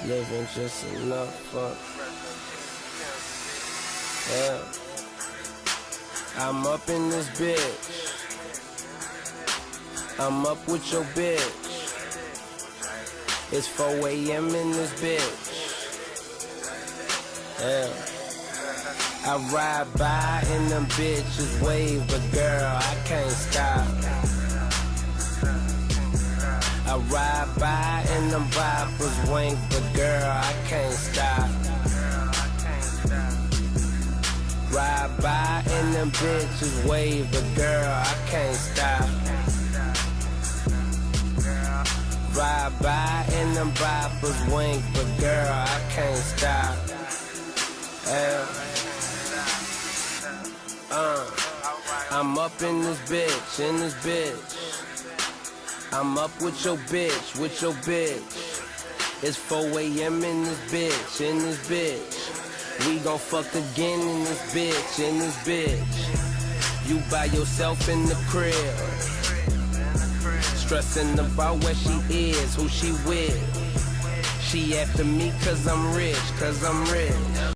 Living just enough fuck. Yeah. I'm up in this bitch. I'm up with your bitch. It's 4 a.m. in this bitch. Yeah. I ride by and them bitches wave, but girl, I can't stop. I ride by and them vipers wink, but girl, I can't stop. Ride by and them bitches wave, but girl, I can't stop. Ride by and them vipers wink, but girl, I can't stop. Yeah. I'm up in this bitch, I'm up with your bitch, It's 4 a.m. in this bitch, We gon' fuck again in this bitch, You by yourself in the crib, stressing about where she is, who she with. She after me cause I'm rich,